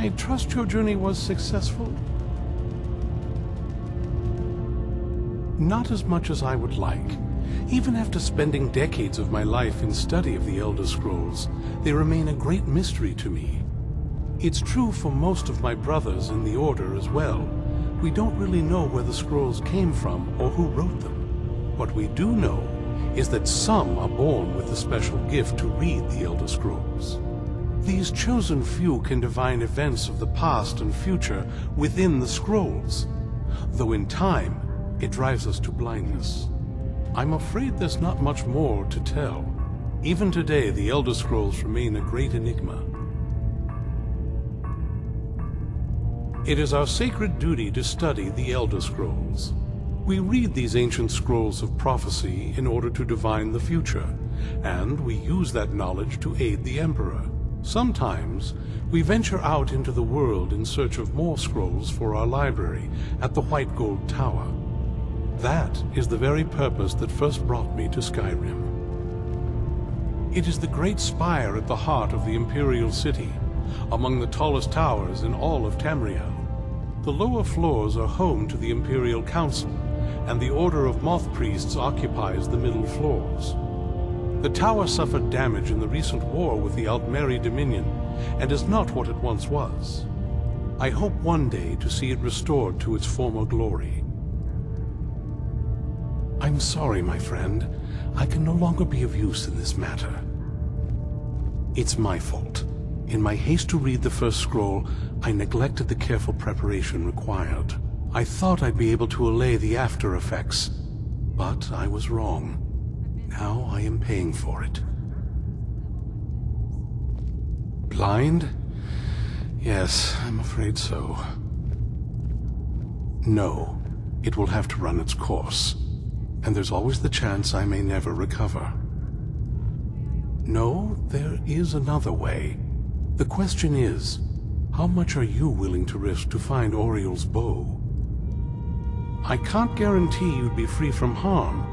I trust your journey was successful? Not as much as I would like. Even after spending decades of my life in study of the Elder Scrolls, they remain a great mystery to me. It's true for most of my brothers in the Order as well. We don't really know where the scrolls came from or who wrote them. What we do know is that some are born with a special gift to read the Elder Scrolls. These chosen few can divine events of the past and future within the scrolls, though in time it drives us to blindness. I'm afraid there's not much more to tell. Even today, the Elder Scrolls remain a great enigma. It is our sacred duty to study the Elder Scrolls. We read these ancient scrolls of prophecy in order to divine the future, and we use that knowledge to aid the Emperor. Sometimes, we venture out into the world in search of more scrolls for our library at the White Gold Tower. That is the very purpose that first brought me to Skyrim. It is the great spire at the heart of the Imperial City, among the tallest towers in all of Tamriel. The lower floors are home to the Imperial Council, and the Order of Moth Priests occupies the middle floors. The tower suffered damage in the recent war with the Altmeri Dominion, and is not what it once was. I hope one day to see it restored to its former glory. I'm sorry, my friend. I can no longer be of use in this matter. It's my fault. In my haste to read the first scroll, I neglected the careful preparation required. I thought I'd be able to allay the after effects, but I was wrong. Now I am paying for it. Blind? Yes, I'm afraid so. No, it will have to run its course, and there's always the chance I may never recover. No, there is another way. The question is, how much are you willing to risk to find Oriel's bow? I can't guarantee you'd be free from harm.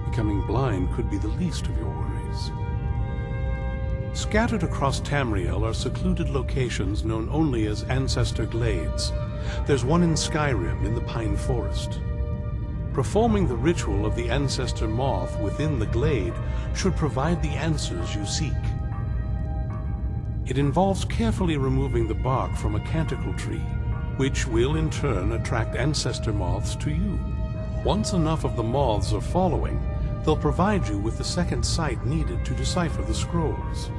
Becoming blind could be the least of your worries. Scattered across Tamriel are secluded locations known only as Ancestor Glades. There's one in Skyrim in the Pine Forest. Performing the ritual of the Ancestor Moth within the glade should provide the answers you seek. It involves carefully removing the bark from a canticle tree, which will in turn attract ancestor moths to you. Once enough of the moths are following, they'll provide you with the second sight needed to decipher the scrolls.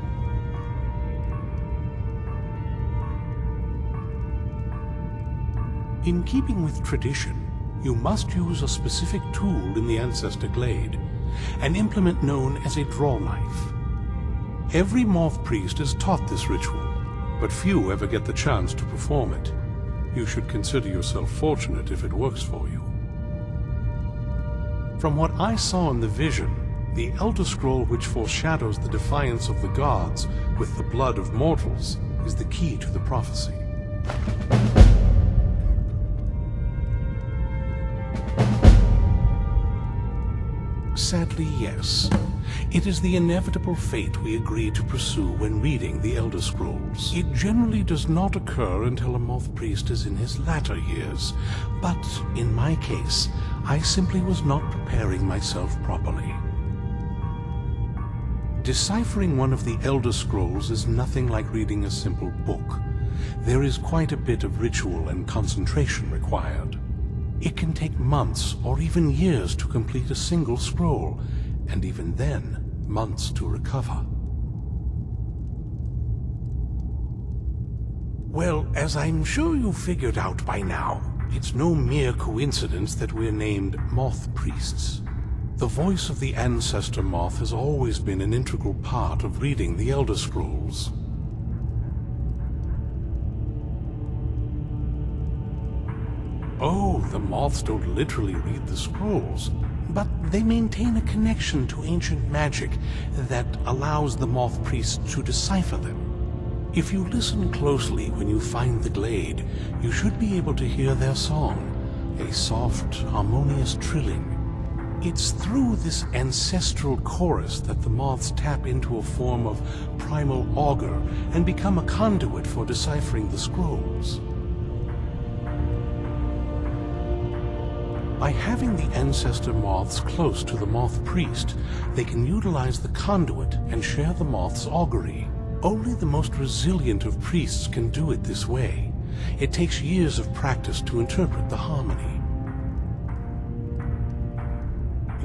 In keeping with tradition, you must use a specific tool in the Ancestor Glade, an implement known as a draw knife. Every moth priest is taught this ritual, but few ever get the chance to perform it. You should consider yourself fortunate if it works for you. From what I saw in the vision, the Elder Scroll which foreshadows the defiance of the gods with the blood of mortals is the key to the prophecy. Sadly, yes. It is the inevitable fate we agree to pursue when reading the Elder Scrolls. It generally does not occur until a moth priest is in his latter years, but in my case, I simply was not preparing myself properly. Deciphering one of the Elder Scrolls is nothing like reading a simple book. There is quite a bit of ritual and concentration required. It can take months or even years to complete a single scroll, and even then, months to recover. Well, as I'm sure you figured out by now, it's no mere coincidence that we're named Moth Priests. The voice of the Ancestor Moth has always been an integral part of reading the Elder Scrolls. Oh, the moths don't literally read the scrolls, but they maintain a connection to ancient magic that allows the moth priests to decipher them. If you listen closely when you find the glade, you should be able to hear their song, a soft, harmonious trilling. It's through this ancestral chorus that the moths tap into a form of primal augur and become a conduit for deciphering the scrolls. By having the ancestor moths close to the moth priest, they can utilize the conduit and share the moth's augury. Only the most resilient of priests can do it this way. It takes years of practice to interpret the harmony.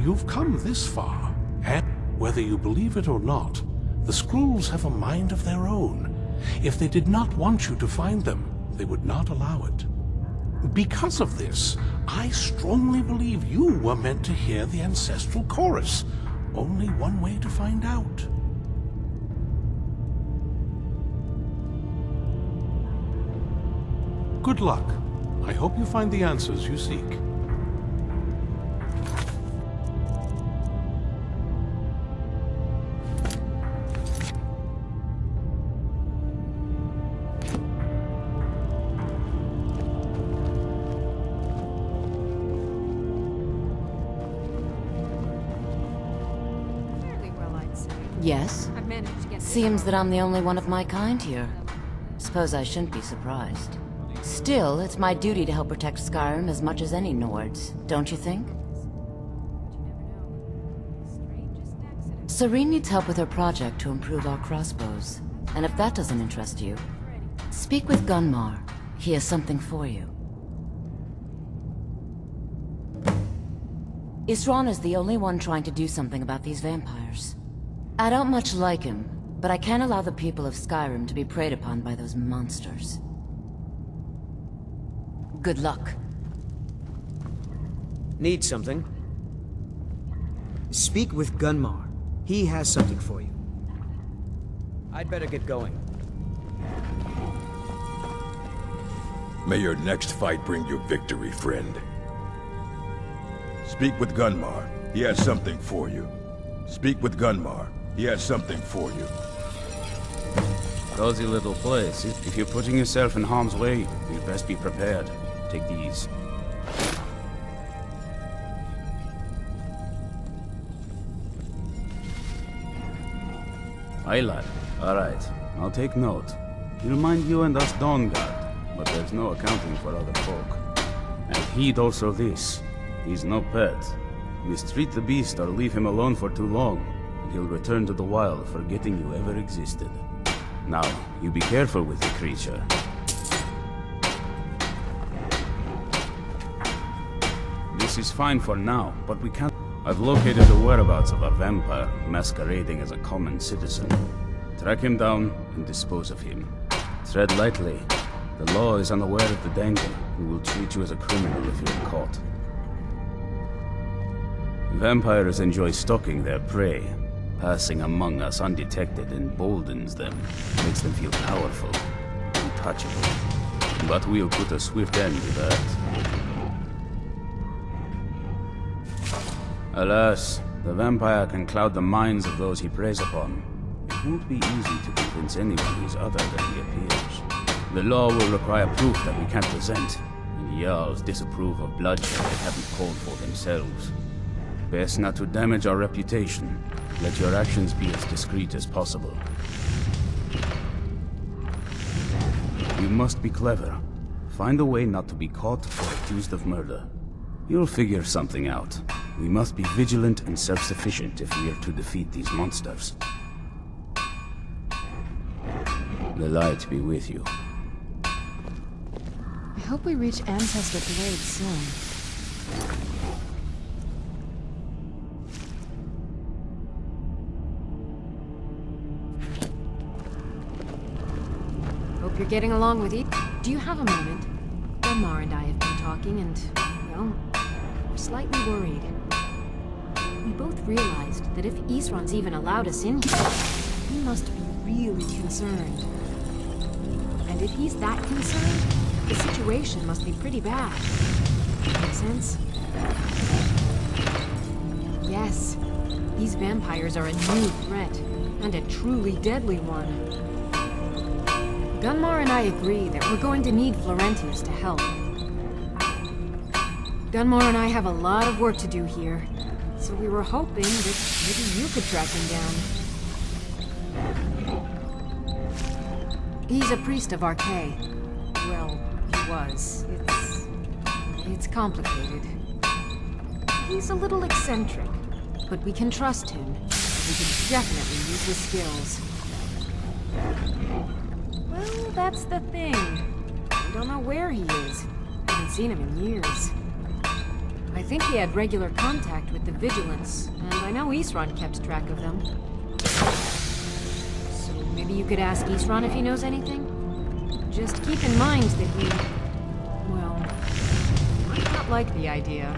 You've come this far, and whether you believe it or not, the scrolls have a mind of their own. If they did not want you to find them, they would not allow it. Because of this, I strongly believe you were meant to hear the ancestral chorus. Only one way to find out. Good luck. I hope you find the answers you seek. Yes? Seems that I'm the only one of my kind here. Suppose I shouldn't be surprised. Still, it's my duty to help protect Skyrim as much as any Nords, don't you think? Serene needs help with her project to improve our crossbows. And if that doesn't interest you, speak with Gunmar. He has something for you. Isran is the only one trying to do something about these vampires. I don't much like him, but I can't allow the people of Skyrim to be preyed upon by those monsters. Good luck. Need something? Speak with Gunmar. He has something for you. I'd better get going. May your next fight bring you victory, friend. Speak with Gunmar. He has something for you. Speak with Gunmar. He has something for you. Cozy little place. If you're putting yourself in harm's way, you'd best be prepared. Take these. Aye, lad. Alright, I'll take note. He'll mind you and us Dawnguard, but there's no accounting for other folk. And heed also this. He's no pet. Mistreat the beast or leave him alone for too long, and he'll return to the wild, forgetting you ever existed. Now, you be careful with the creature. This is fine for now, but we can't... I've located the whereabouts of a vampire masquerading as a common citizen. Track him down and dispose of him. Tread lightly. The law is unaware of the danger and will treat you as a criminal if you're caught. Vampires enjoy stalking their prey. Passing among us undetected emboldens them, makes them feel powerful, untouchable. But we'll put a swift end to that. Alas, the vampire can cloud the minds of those he preys upon. It won't be easy to convince anyone he's other than he appears. The law will require proof that we can't present, and Jarls disapprove of bloodshed they haven't called for themselves. Best not to damage our reputation. Let your actions be as discreet as possible. You must be clever. Find a way not to be caught or accused of murder. You'll figure something out. We must be vigilant and self-sufficient if we are to defeat these monsters. The light be with you. I hope we reach Ancestor Blade soon. Hope you're getting along with it. Do you have a moment? Gunmar and I have been talking and, well, we're slightly worried. We both realized that if Isran's even allowed us in here, he must be really concerned. And if he's that concerned, the situation must be pretty bad. Make sense? Yes, these vampires are a new threat, and a truly deadly one. Gunmar and I agree that we're going to need Florentius to help. Gunmar and I have a lot of work to do here, So we were hoping that maybe you could track him down. He's a priest of Arcay. Well, he was. It's complicated. He's a little eccentric, but we can trust him. We can definitely use his skills. Well, that's the thing. We don't know where he is. Haven't seen him in years. I think he had regular contact with the Vigilants, and I know Isran kept track of them. So maybe you could ask Isran if he knows anything? Just keep in mind that he... well, might not like the idea.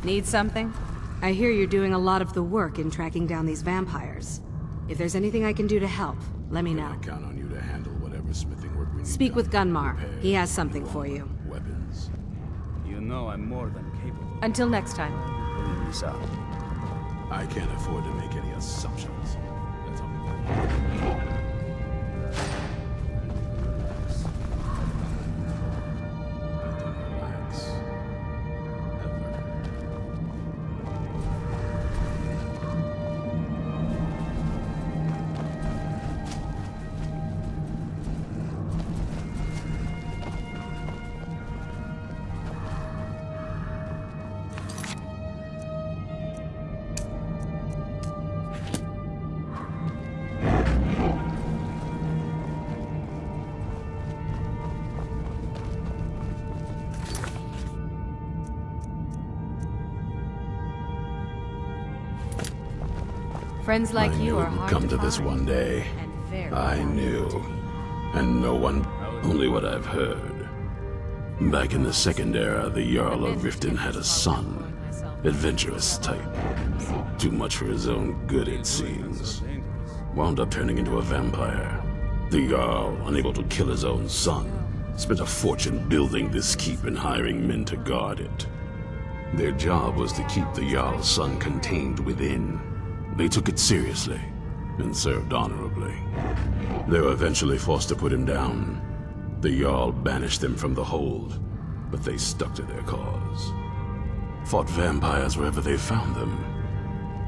Need something? I hear you're doing a lot of the work in tracking down these vampires. If there's anything I can do to help, let me know. I count on you to handle whatever smithing work we need. Speak with done. Gunmar. Repair, He has something for you. Weapons. You know I'm more than capable. Until next time. Pulling this out. I can't afford to make any assumptions. That's all. Relax. Ever. Friends like I you knew are it would hard come to to this find. one day. And very I knew. And no one, only what I've heard. Back in the Second Era, the Jarl of Riften had a son. Adventurous type. Too much for his own good, it seems. Wound up turning into a vampire. The Jarl, unable to kill his own son, spent a fortune building this keep and hiring men to guard it. Their job was to keep the Jarl's son contained within. They took it seriously and served honorably. They were eventually forced to put him down. The Jarl banished them from the hold, but they stuck to their cause. Fought vampires wherever they found them.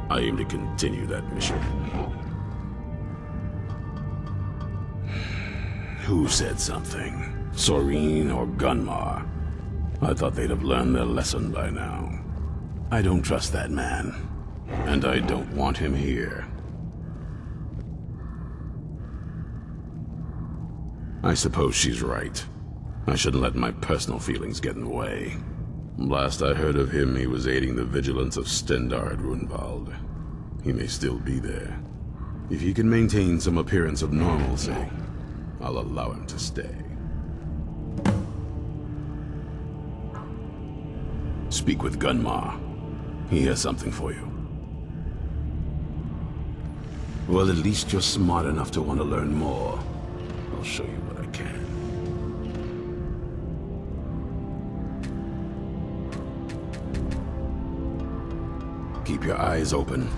I aim to continue that mission. Who said something? Soreen or Gunmar? I thought they'd have learned their lesson by now. I don't trust that man, and I don't want him here. I suppose she's right. I shouldn't let my personal feelings get in the way. Last I heard of him, he was aiding the vigilance of Stendarr at Runvald. He may still be there. If he can maintain some appearance of normalcy, I'll allow him to stay. Speak with Gunmar. He has something for you. Well, at least you're smart enough to want to learn more. I'll show you what I can. Keep your eyes open.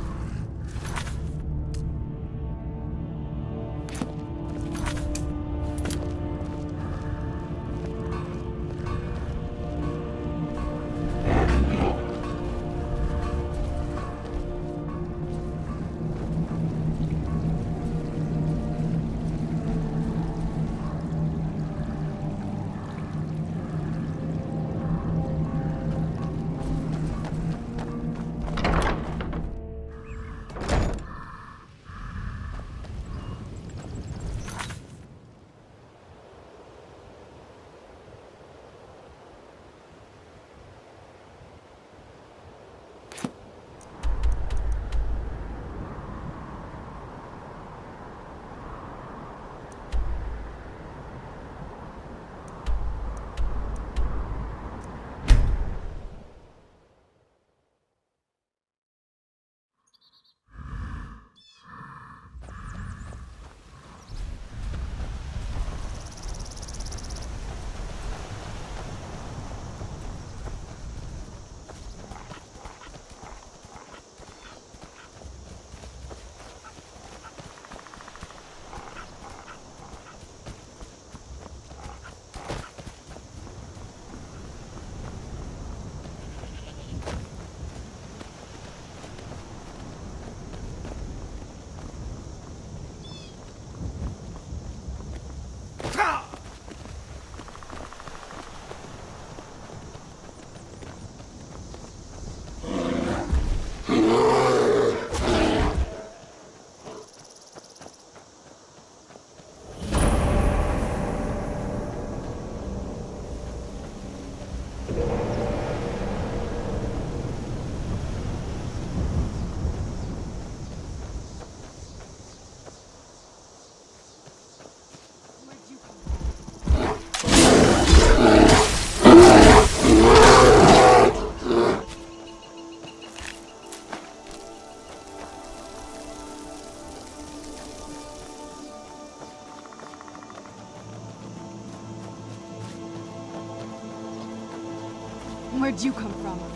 Where'd you come from?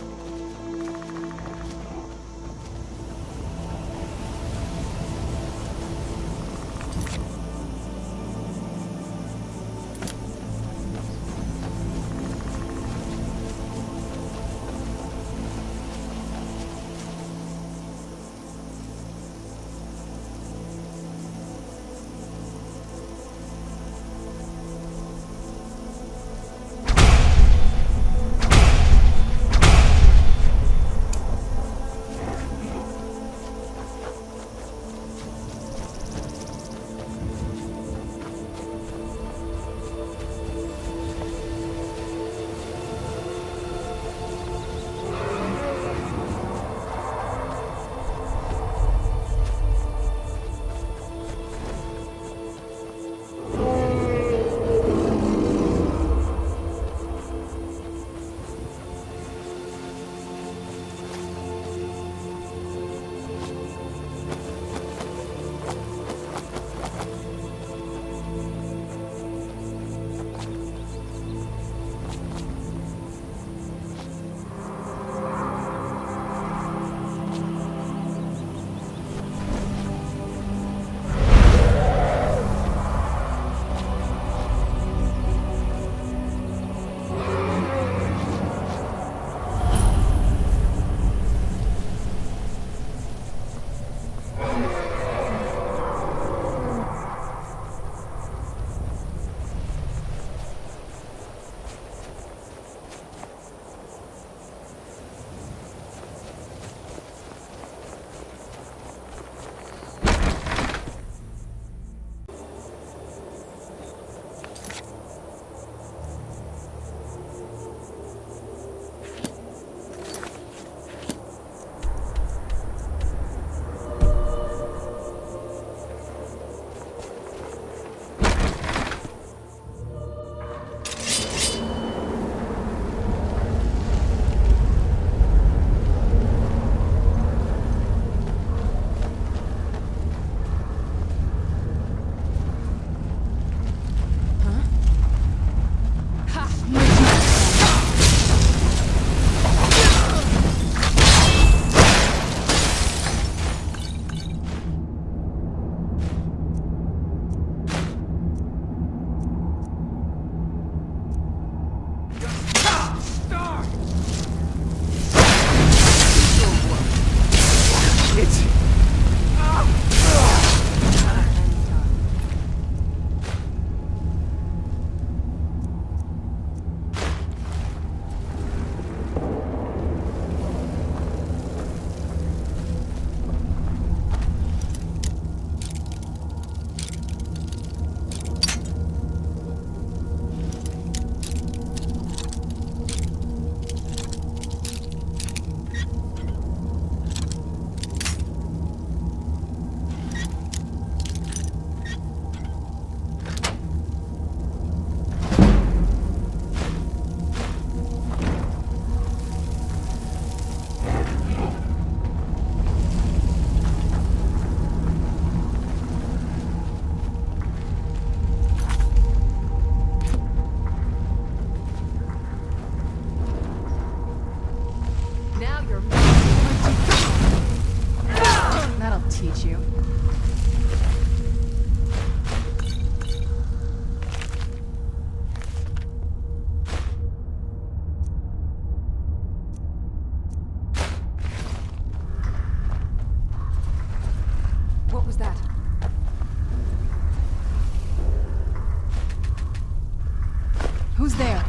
Who's there?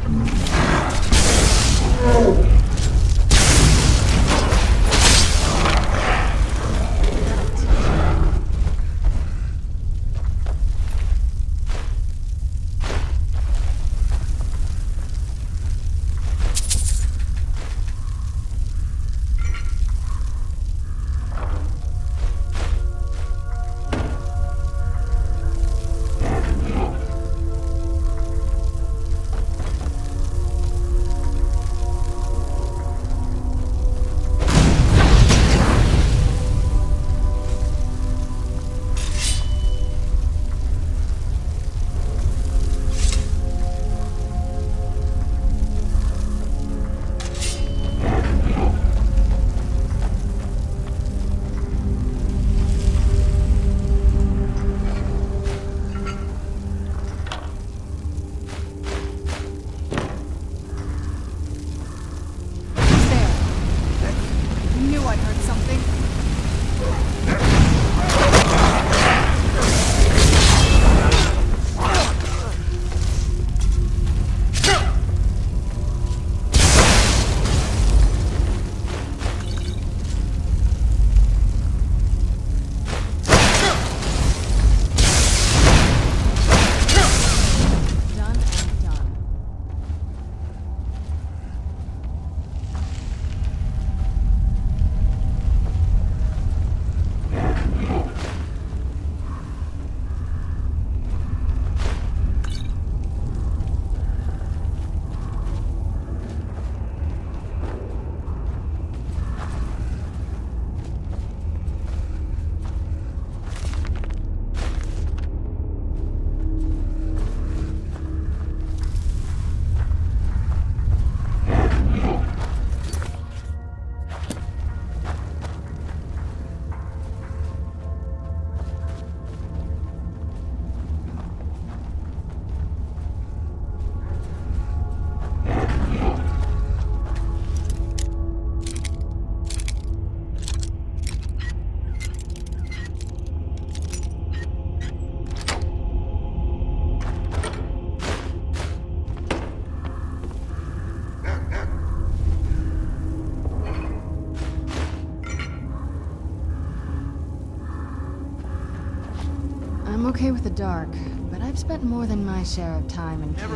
dark, but I've spent more than my share of time in caves.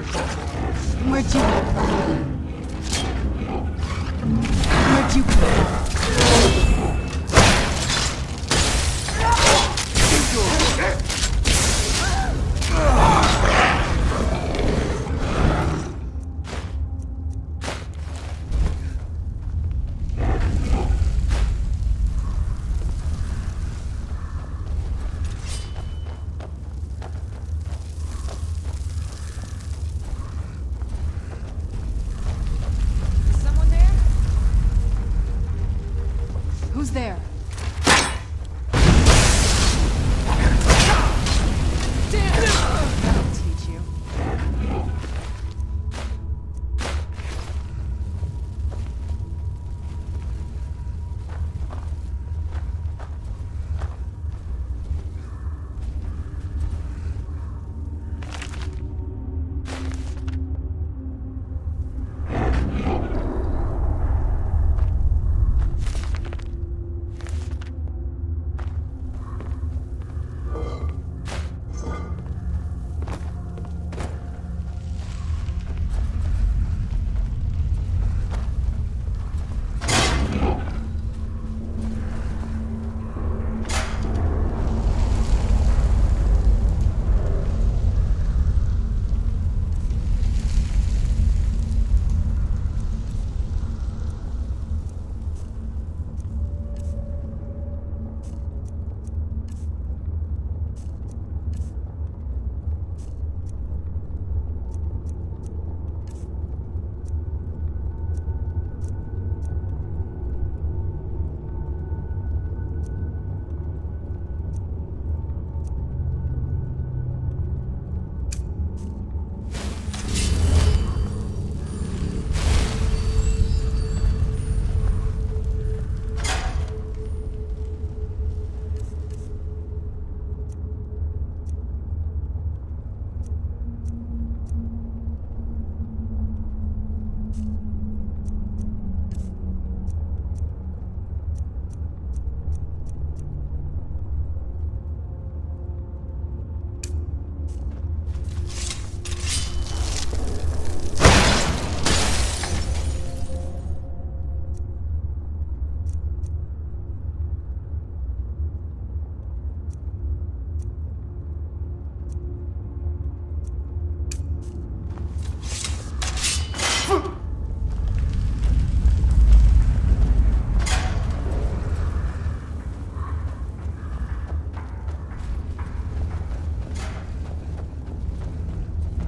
Where'd you come from? Where'd you come from? Who's there? That'll teach you.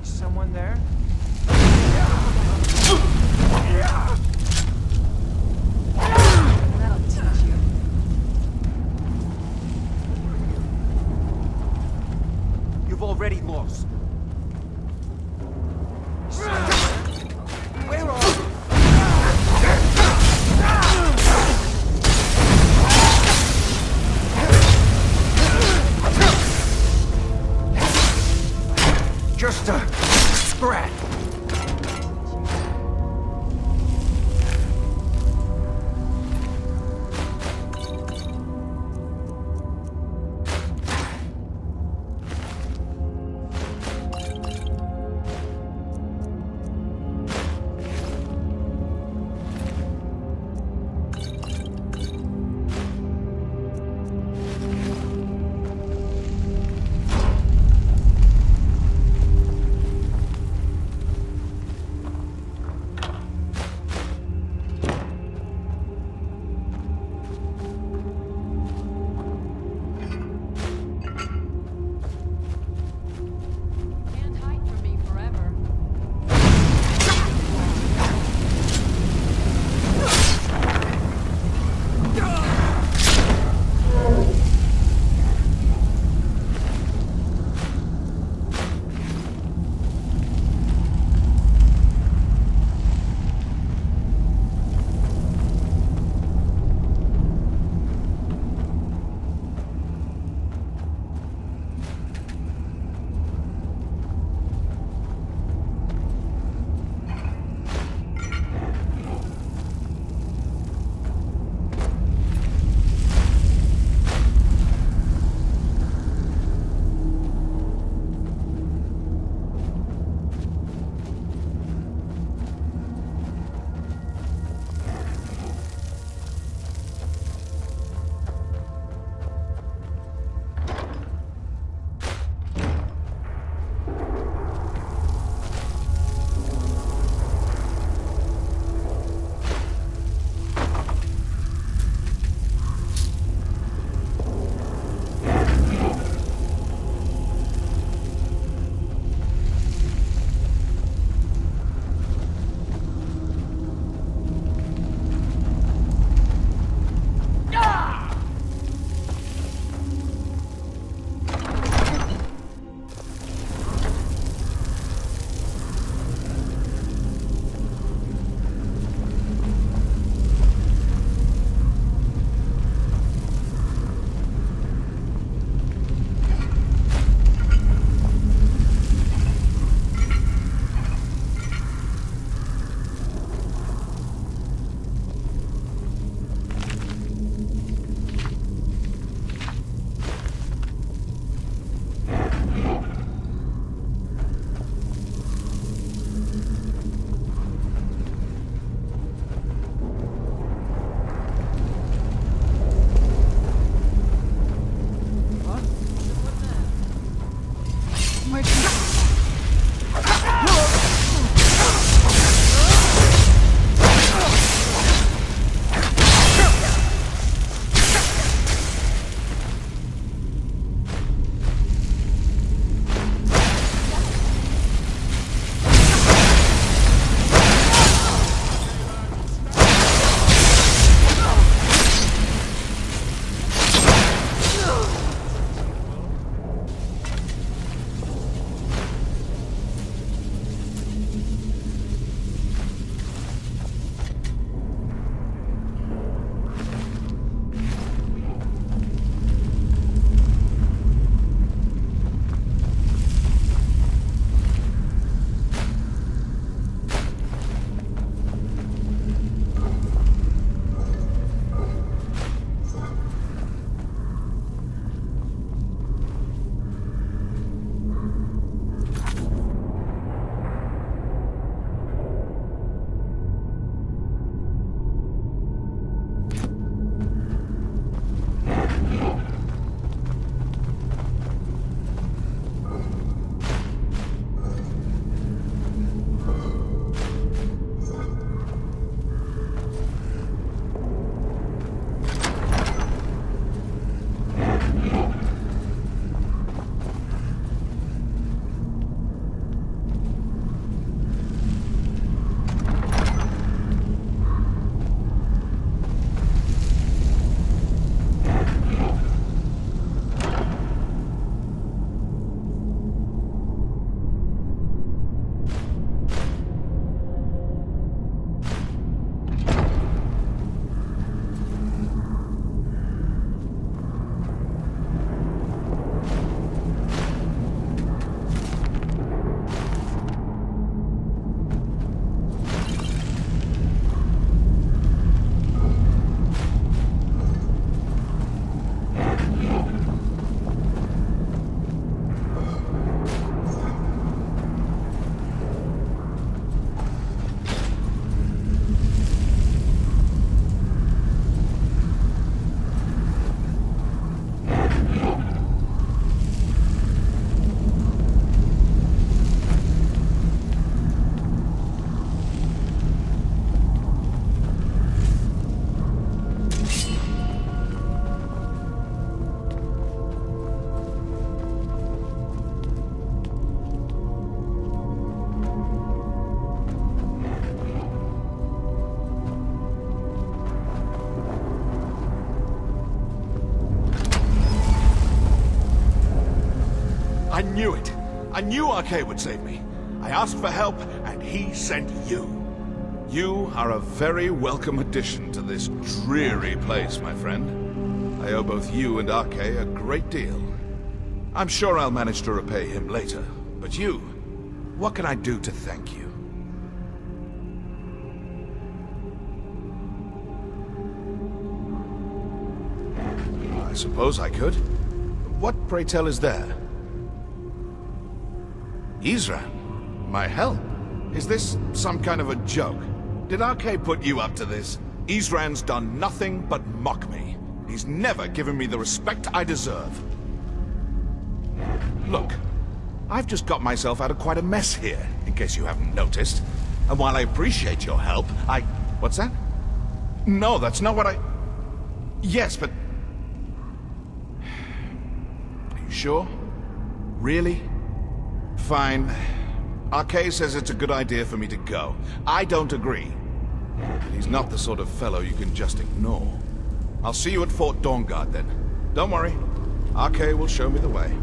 Someone there? That'll teach you. You've already lost. Where are you? Just a scratch. knew it. I knew Arcade would save me. I asked for help, and he sent you. You are a very welcome addition to this dreary place, my friend. I owe both you and Arcade a great deal. I'm sure I'll manage to repay him later. But you, what can I do to thank you? I suppose I could. What, pray tell, is there? Isran? My help? Is this some kind of a joke? Did Arcade put you up to this? Isran's done nothing but mock me. He's never given me the respect I deserve. Look, I've just got myself out of quite a mess here, in case you haven't noticed. And while I appreciate your help, What's that? No, that's not what I... Yes, but... Are you sure? Really? Fine. Arcade says it's a good idea for me to go. I don't agree. But he's not the sort of fellow you can just ignore. I'll see you at Fort Dawnguard then. Don't worry. Arcade will show me the way.